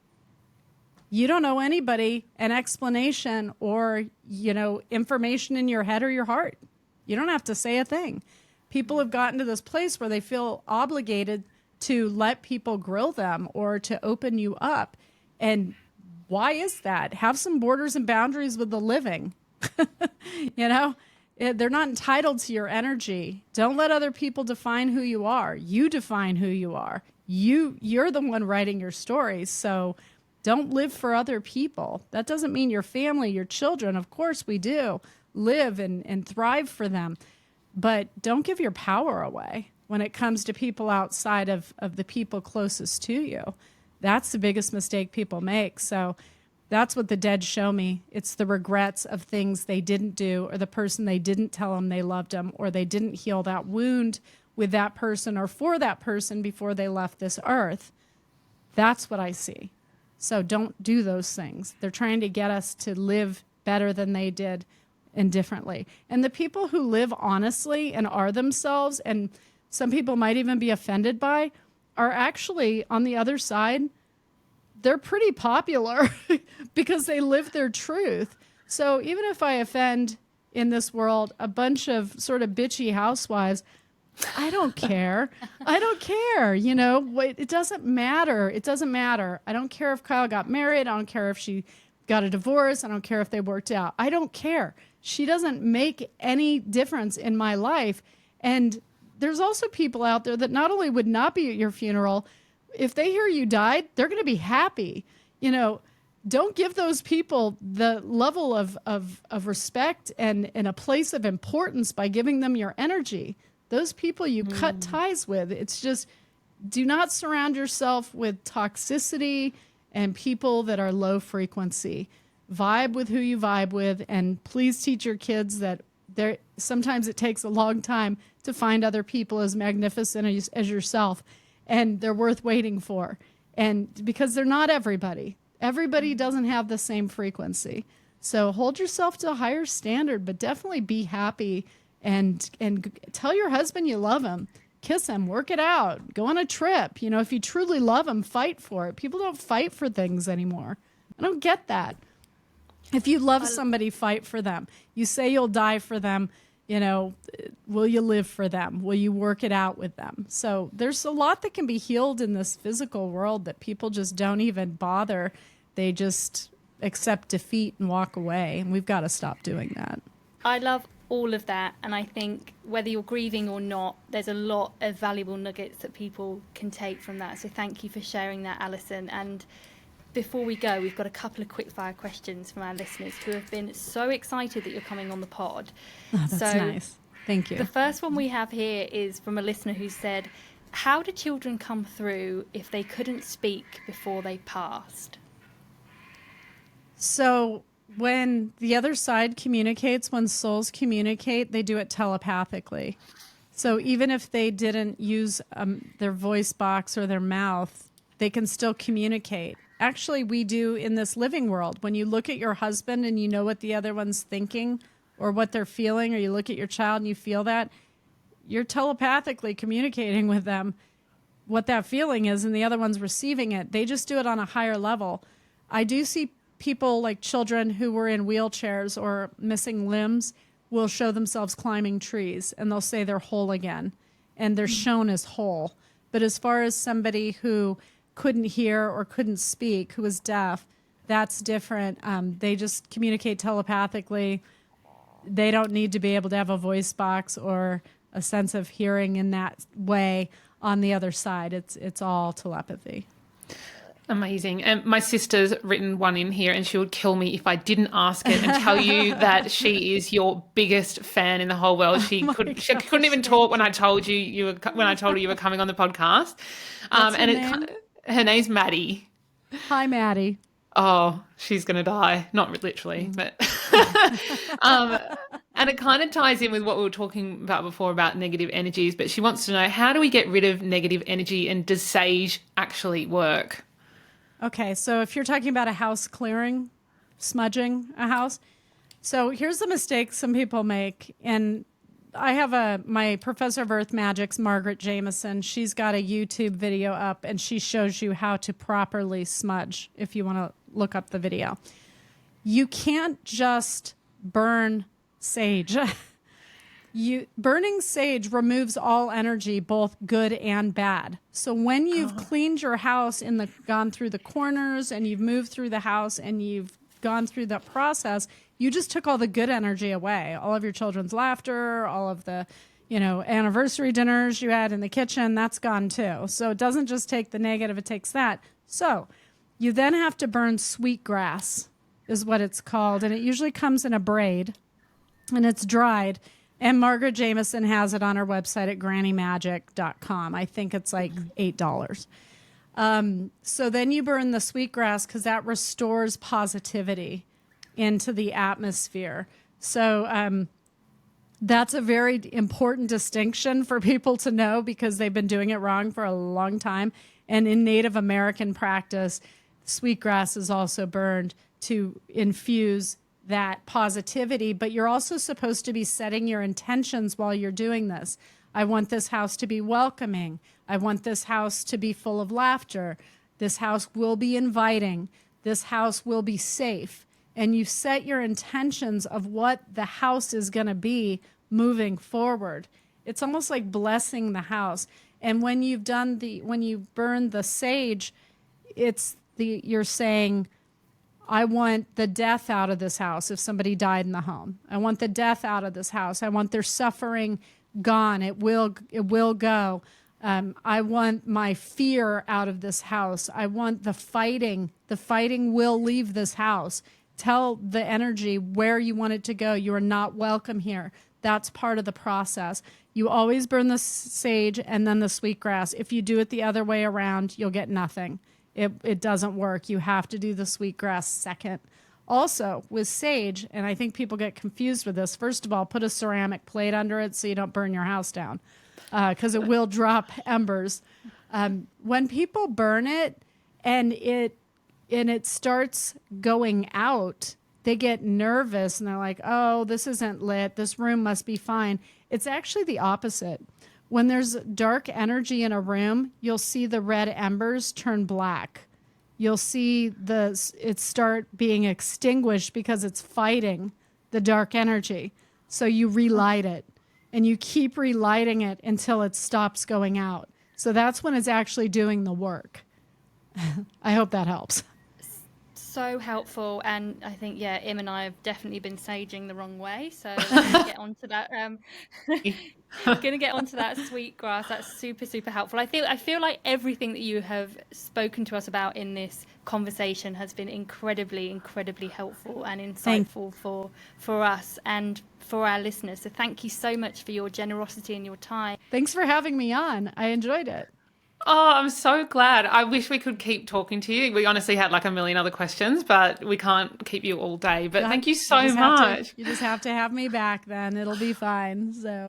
You don't owe anybody an explanation or, you know, information in your head or your heart. You don't have to say a thing. People have gotten to this place where they feel obligated to let people grill them or to open you up. And why is that? Have some borders and boundaries with the living. You know? They're not entitled to your energy. Don't let other people define who you are. You define who you are. You're the one writing your stories. So don't live for other people. That doesn't mean your family, your children. Of course we do live and thrive for them. But don't give your power away. when it comes to people outside of the people closest to you. That's the biggest mistake people make. So that's what the dead show me. It's the regrets of things they didn't do, or the person they didn't tell them they loved them, or they didn't heal that wound with that person or for that person before they left this earth. That's what I see. So don't do those things. They're trying to get us to live better than they did and differently. And the people who live honestly and are themselves, and some people might even be offended by, are actually on the other side. They're pretty popular because they live their truth. So even if I offend in this world a bunch of sort of bitchy housewives, I don't care. I don't care. You know, it doesn't matter. It doesn't matter. I don't care if Kyle got married. I don't care if she got a divorce. I don't care if they worked out. I don't care. She doesn't make any difference in my life. And there's also people out there that not only would not be at your funeral, if they hear you died, they're going to be happy. You know, don't give those people the level of respect and a place of importance by giving them your energy. Those people you cut ties with. It's just, do not surround yourself with toxicity and people that are low frequency. Vibe with who you vibe with, and please teach your kids that sometimes it takes a long time to find other people as magnificent as yourself, and they're worth waiting for. And because they're not everybody. Everybody doesn't have the same frequency. So hold yourself to a higher standard, but definitely be happy. And tell your husband you love him. Kiss him, work it out, go on a trip. You know, if you truly love him, fight for it. People don't fight for things anymore. I don't get that. If you love somebody, fight for them. You say you'll die for them. You know, will you live for them? Will you work it out with them? So there's a lot that can be healed in this physical world that people just don't even bother. They just accept defeat and walk away. And we've got to stop doing that. I love all of that, and I think whether you're grieving or not, there's a lot of valuable nuggets that people can take from that. So thank you for sharing that, Alison. And before we go, we've got a couple of quickfire questions from our listeners who have been so excited that you're coming on the pod. Oh, that's nice. Thank you. The first one we have here is from a listener who said, how do children come through if they couldn't speak before they passed? So when the other side communicates, when souls communicate, they do it telepathically. So even if they didn't use their voice box or their mouth, they can still communicate. Actually, we do in this living world. When you look at your husband and you know what the other one's thinking or what they're feeling, or you look at your child and you feel that, you're telepathically communicating with them what that feeling is, and the other one's receiving it. They just do it on a higher level. I do see people like children who were in wheelchairs or missing limbs will show themselves climbing trees, and they'll say they're whole again, and they're shown as whole. But as far as somebody who couldn't hear or couldn't speak, who was deaf, that's different. They just communicate telepathically. They don't need to be able to have a voice box or a sense of hearing in that way on the other side. It's all telepathy. Amazing. And my sister's written one in here, and she would kill me if I didn't ask it and tell you that she is your biggest fan in the whole world. She couldn't even talk when I told her you were coming on the podcast. Her name's Maddie. Hi, Maddie. Oh, she's going to die. Not literally, but and it kind of ties in with what we were talking about before about negative energies. But she wants to know, how do we get rid of negative energy, and does sage actually work? Okay, so if you're talking about a house clearing, smudging a house, so here's the mistake some people make. And I have my professor of earth magics, Margaret Jameson. She's got a YouTube video up, and she shows you how to properly smudge if you want to look up the video. You can't just burn sage. Burning sage removes all energy, both good and bad. So when you've cleaned your house gone through the corners, and you've moved through the house, and you've gone through that process, you just took all the good energy away. All of your children's laughter, all of the, anniversary dinners you had in the kitchen, that's gone too. So it doesn't just take the negative, it takes that. So you then have to burn sweetgrass, is what it's called. And it usually comes in a braid, and it's dried. And Margaret Jameson has it on her website at grannymagic.com. I think it's like $8. So then you burn the sweetgrass because that restores positivity into the atmosphere. So that's a very important distinction for people to know because they've been doing it wrong for a long time. And in Native American practice, sweetgrass is also burned to infuse that positivity, but you're also supposed to be setting your intentions while you're doing this. I want this house to be welcoming. I want this house to be full of laughter. This house will be inviting. This house will be safe. And you set your intentions of what the house is going to be moving forward. It's almost like blessing the house. And when you've done when you burn the sage, you're saying, I want the death out of this house if somebody died in the home. I want the death out of this house. I want their suffering gone. It will go. I want my fear out of this house. I want the fighting. The fighting will leave this house. Tell the energy where you want it to go. You are not welcome here. That's part of the process. You always burn the sage and then the sweetgrass. If you do it the other way around, you'll get nothing. It doesn't work. You have to do the sweetgrass second. Also, with sage, and I think people get confused with this, first of all, put a ceramic plate under it so you don't burn your house down because it will drop embers. When people burn it and it starts going out, they get nervous and they're like, oh, this isn't lit. This room must be fine. It's actually the opposite. When there's dark energy in a room, you'll see the red embers turn black. You'll see it start being extinguished because it's fighting the dark energy. So you relight it, and you keep relighting it until it stops going out. So that's when it's actually doing the work. I hope that helps. So helpful, and I think Im and I have definitely been saging the wrong way, so I'm gonna get onto that. Gonna get onto that sweetgrass. That's super, super helpful. I feel like everything that you have spoken to us about in this conversation has been incredibly, incredibly helpful and insightful for us and for our listeners. So thank you so much for your generosity and your time. Thanks for having me on. I enjoyed it. Oh, I'm so glad. I wish we could keep talking to you. We honestly had like a million other questions, but we can't keep you all day. But thank you so much. You just have to have me back then. It'll be fine. So.